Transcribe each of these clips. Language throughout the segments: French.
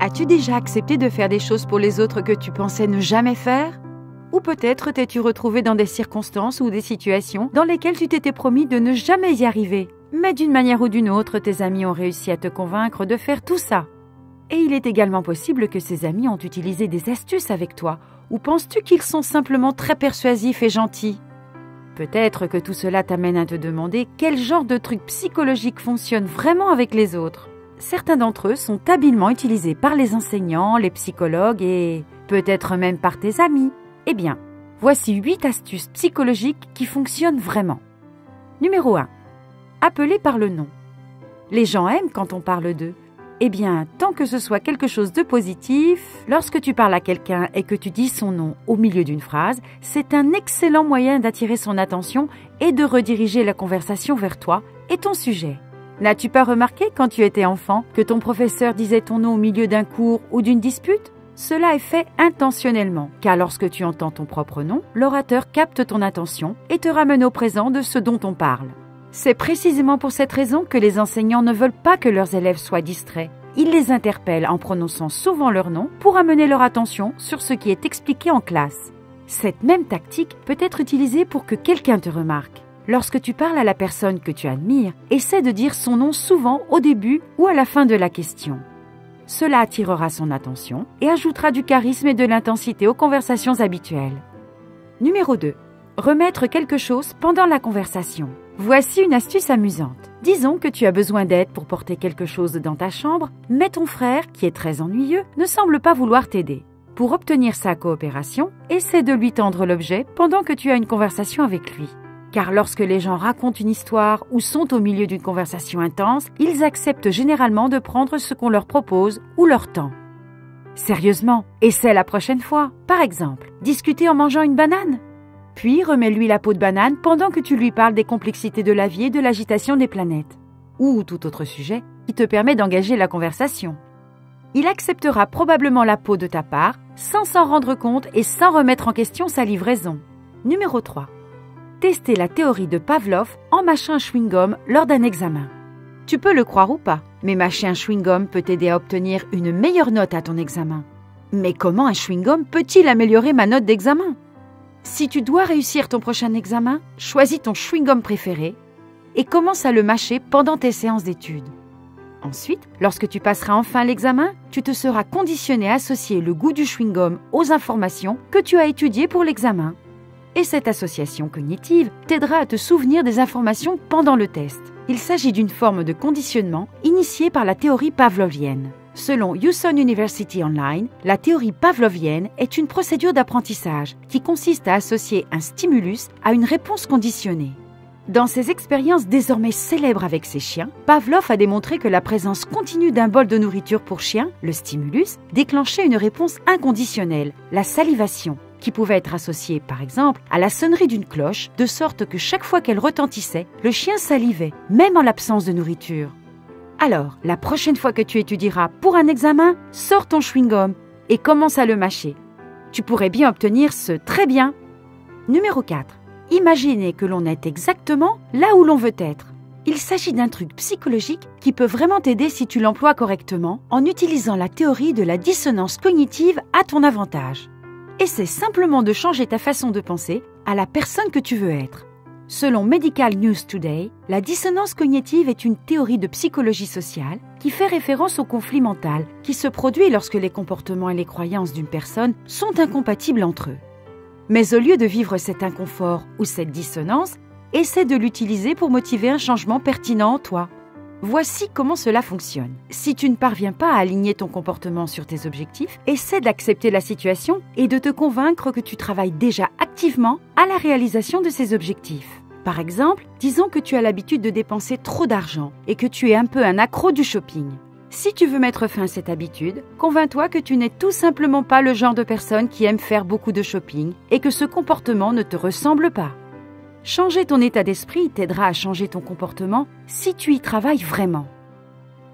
As-tu déjà accepté de faire des choses pour les autres que tu pensais ne jamais faire? Ou peut-être t'es-tu retrouvé dans des circonstances ou des situations dans lesquelles tu t'étais promis de ne jamais y arriver. Mais d'une manière ou d'une autre, tes amis ont réussi à te convaincre de faire tout ça. Et il est également possible que ces amis ont utilisé des astuces avec toi. Ou penses-tu qu'ils sont simplement très persuasifs et gentils? Peut-être que tout cela t'amène à te demander quel genre de truc psychologique fonctionne vraiment avec les autres. Certains d'entre eux sont habilement utilisés par les enseignants, les psychologues et peut-être même par tes amis. Eh bien, voici 8 astuces psychologiques qui fonctionnent vraiment. Numéro 1. Appeler par le nom. Les gens aiment quand on parle d'eux. Eh bien, tant que ce soit quelque chose de positif, lorsque tu parles à quelqu'un et que tu dis son nom au milieu d'une phrase, c'est un excellent moyen d'attirer son attention et de rediriger la conversation vers toi et ton sujet. N'as-tu pas remarqué quand tu étais enfant que ton professeur disait ton nom au milieu d'un cours ou d'une dispute? Cela est fait intentionnellement, car lorsque tu entends ton propre nom, l'orateur capte ton attention et te ramène au présent de ce dont on parle. C'est précisément pour cette raison que les enseignants ne veulent pas que leurs élèves soient distraits. Ils les interpellent en prononçant souvent leur nom pour amener leur attention sur ce qui est expliqué en classe. Cette même tactique peut être utilisée pour que quelqu'un te remarque. Lorsque tu parles à la personne que tu admires, essaie de dire son nom souvent au début ou à la fin de la question. Cela attirera son attention et ajoutera du charisme et de l'intensité aux conversations habituelles. Numéro 2. Remettre quelque chose pendant la conversation. Voici une astuce amusante. Disons que tu as besoin d'aide pour porter quelque chose dans ta chambre, mais ton frère, qui est très ennuyeux, ne semble pas vouloir t'aider. Pour obtenir sa coopération, essaie de lui tendre l'objet pendant que tu as une conversation avec lui. Car lorsque les gens racontent une histoire ou sont au milieu d'une conversation intense, ils acceptent généralement de prendre ce qu'on leur propose ou leur tend. Sérieusement, essaie la prochaine fois. Par exemple, discuter en mangeant une banane. Puis remets-lui la peau de banane pendant que tu lui parles des complexités de la vie et de l'agitation des planètes. Ou tout autre sujet qui te permet d'engager la conversation. Il acceptera probablement la peau de ta part sans s'en rendre compte et sans remettre en question sa livraison. Numéro 3. Tester la théorie de Pavlov en mâchant un chewing-gum lors d'un examen. Tu peux le croire ou pas, mais mâcher un chewing-gum peut t'aider à obtenir une meilleure note à ton examen. Mais comment un chewing-gum peut-il améliorer ma note d'examen? Si tu dois réussir ton prochain examen, choisis ton chewing-gum préféré et commence à le mâcher pendant tes séances d'études. Ensuite, lorsque tu passeras enfin l'examen, tu te seras conditionné à associer le goût du chewing-gum aux informations que tu as étudiées pour l'examen. Et cette association cognitive t'aidera à te souvenir des informations pendant le test. Il s'agit d'une forme de conditionnement initiée par la théorie pavlovienne. Selon Houston University Online, la théorie pavlovienne est une procédure d'apprentissage qui consiste à associer un stimulus à une réponse conditionnée. Dans ses expériences désormais célèbres avec ses chiens, Pavlov a démontré que la présence continue d'un bol de nourriture pour chien, le stimulus, déclenchait une réponse inconditionnelle, la salivation, qui pouvait être associée, par exemple, à la sonnerie d'une cloche, de sorte que chaque fois qu'elle retentissait, le chien salivait, même en l'absence de nourriture. Alors, la prochaine fois que tu étudieras pour un examen, sors ton chewing-gum et commence à le mâcher. Tu pourrais bien obtenir ce très bien. Numéro 4. Imaginez que l'on est exactement là où l'on veut être. Il s'agit d'un truc psychologique qui peut vraiment t'aider si tu l'emploies correctement en utilisant la théorie de la dissonance cognitive à ton avantage. Essaie simplement de changer ta façon de penser à la personne que tu veux être. Selon Medical News Today, la dissonance cognitive est une théorie de psychologie sociale qui fait référence au conflit mental qui se produit lorsque les comportements et les croyances d'une personne sont incompatibles entre eux. Mais au lieu de vivre cet inconfort ou cette dissonance, essaie de l'utiliser pour motiver un changement pertinent en toi. Voici comment cela fonctionne. Si tu ne parviens pas à aligner ton comportement sur tes objectifs, essaie d'accepter la situation et de te convaincre que tu travailles déjà activement à la réalisation de ces objectifs. Par exemple, disons que tu as l'habitude de dépenser trop d'argent et que tu es un peu un accro du shopping. Si tu veux mettre fin à cette habitude, convainc-toi que tu n'es tout simplement pas le genre de personne qui aime faire beaucoup de shopping et que ce comportement ne te ressemble pas. Changer ton état d'esprit t'aidera à changer ton comportement si tu y travailles vraiment.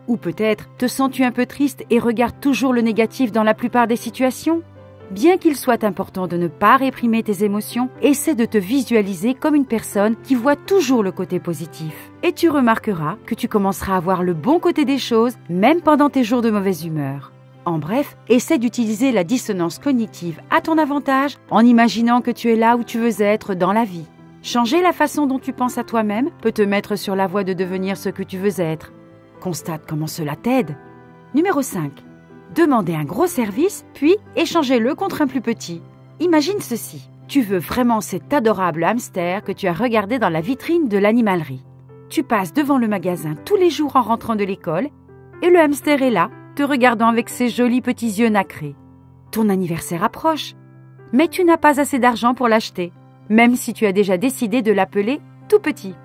Ou peut-être te sens-tu un peu triste et regardes toujours le négatif dans la plupart des situations? Bien qu'il soit important de ne pas réprimer tes émotions, essaie de te visualiser comme une personne qui voit toujours le côté positif. Et tu remarqueras que tu commenceras à voir le bon côté des choses, même pendant tes jours de mauvaise humeur. En bref, essaie d'utiliser la dissonance cognitive à ton avantage en imaginant que tu es là où tu veux être dans la vie. Changer la façon dont tu penses à toi-même peut te mettre sur la voie de devenir ce que tu veux être. Constate comment cela t'aide. Numéro 5. Demandez un gros service, puis échangez-le contre un plus petit. Imagine ceci. Tu veux vraiment cet adorable hamster que tu as regardé dans la vitrine de l'animalerie. Tu passes devant le magasin tous les jours en rentrant de l'école et le hamster est là, te regardant avec ses jolis petits yeux nacrés. Ton anniversaire approche, mais tu n'as pas assez d'argent pour l'acheter, même si tu as déjà décidé de l'appeler tout petit.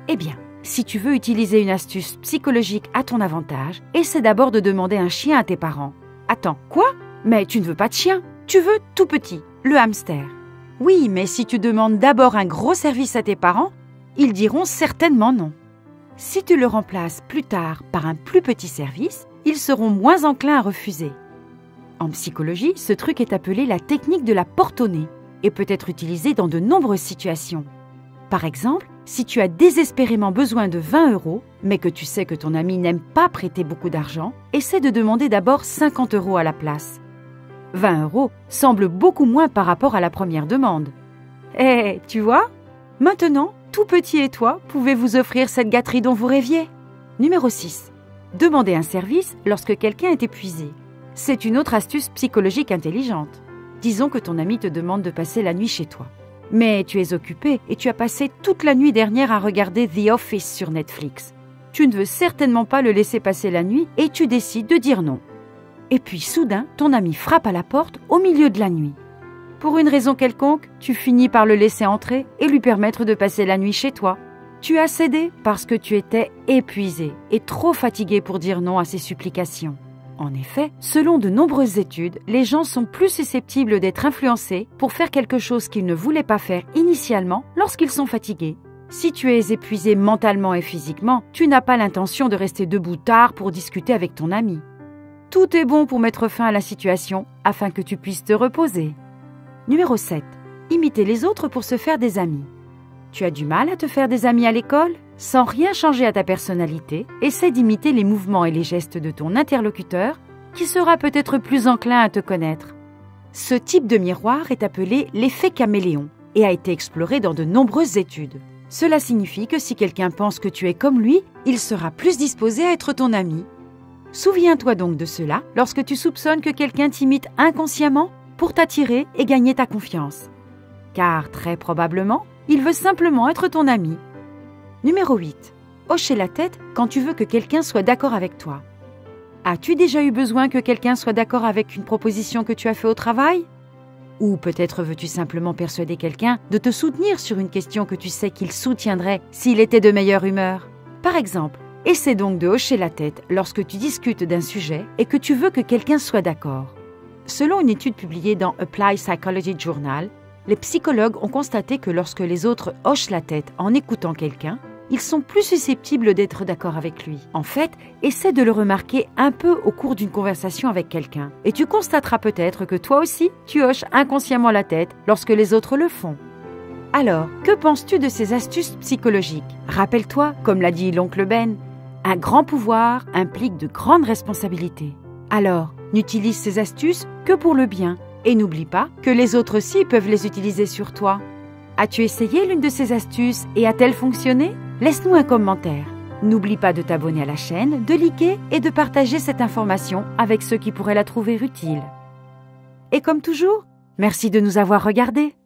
Eh bien, si tu veux utiliser une astuce psychologique à ton avantage, essaie d'abord de demander un chien à tes parents. Attends, quoi? Mais tu ne veux pas de chien, tu veux tout petit, le hamster. Oui, mais si tu demandes d'abord un gros service à tes parents, ils diront certainement non. Si tu le remplaces plus tard par un plus petit service, ils seront moins enclins à refuser. En psychologie, ce truc est appelé la technique de la porte au nez et peut être utilisé dans de nombreuses situations. Par exemple, si tu as désespérément besoin de 20 €, mais que tu sais que ton ami n'aime pas prêter beaucoup d'argent, essaie de demander d'abord 50 € à la place. 20 € semble beaucoup moins par rapport à la première demande. Eh, tu vois? Maintenant, tout petit et toi pouvez vous offrir cette gâterie dont vous rêviez. Numéro 6. Demandez un service lorsque quelqu'un est épuisé. C'est une autre astuce psychologique intelligente. Disons que ton ami te demande de passer la nuit chez toi. Mais tu es occupé et tu as passé toute la nuit dernière à regarder The Office sur Netflix. Tu ne veux certainement pas le laisser passer la nuit et tu décides de dire non. Et puis soudain, ton ami frappe à la porte au milieu de la nuit. Pour une raison quelconque, tu finis par le laisser entrer et lui permettre de passer la nuit chez toi. Tu as cédé parce que tu étais épuisé et trop fatigué pour dire non à ses supplications. En effet, selon de nombreuses études, les gens sont plus susceptibles d'être influencés pour faire quelque chose qu'ils ne voulaient pas faire initialement lorsqu'ils sont fatigués. Si tu es épuisé mentalement et physiquement, tu n'as pas l'intention de rester debout tard pour discuter avec ton ami. Tout est bon pour mettre fin à la situation afin que tu puisses te reposer. Numéro 7. Imiter les autres pour se faire des amis. Tu as du mal à te faire des amis à l'école? Sans rien changer à ta personnalité, essaie d'imiter les mouvements et les gestes de ton interlocuteur qui sera peut-être plus enclin à te connaître. Ce type de miroir est appelé l'effet caméléon et a été exploré dans de nombreuses études. Cela signifie que si quelqu'un pense que tu es comme lui, il sera plus disposé à être ton ami. Souviens-toi donc de cela lorsque tu soupçonnes que quelqu'un t'imite inconsciemment pour t'attirer et gagner ta confiance. Car très probablement, il veut simplement être ton ami. Numéro 8. Hocher la tête quand tu veux que quelqu'un soit d'accord avec toi. As-tu déjà eu besoin que quelqu'un soit d'accord avec une proposition que tu as faite au travail? Ou peut-être veux-tu simplement persuader quelqu'un de te soutenir sur une question que tu sais qu'il soutiendrait s'il était de meilleure humeur? Par exemple, essaie donc de hocher la tête lorsque tu discutes d'un sujet et que tu veux que quelqu'un soit d'accord. Selon une étude publiée dans Applied Psychology Journal, les psychologues ont constaté que lorsque les autres hochent la tête en écoutant quelqu'un, ils sont plus susceptibles d'être d'accord avec lui. En fait, essaie de le remarquer un peu au cours d'une conversation avec quelqu'un et tu constateras peut-être que toi aussi, tu hoches inconsciemment la tête lorsque les autres le font. Alors, que penses-tu de ces astuces psychologiques? Rappelle-toi, comme l'a dit l'oncle Ben, un grand pouvoir implique de grandes responsabilités. Alors, n'utilise ces astuces que pour le bien et n'oublie pas que les autres aussi peuvent les utiliser sur toi. As-tu essayé l'une de ces astuces et a-t-elle fonctionné? Laisse-nous un commentaire. N'oublie pas de t'abonner à la chaîne, de liker et de partager cette information avec ceux qui pourraient la trouver utile. Et comme toujours, merci de nous avoir regardés.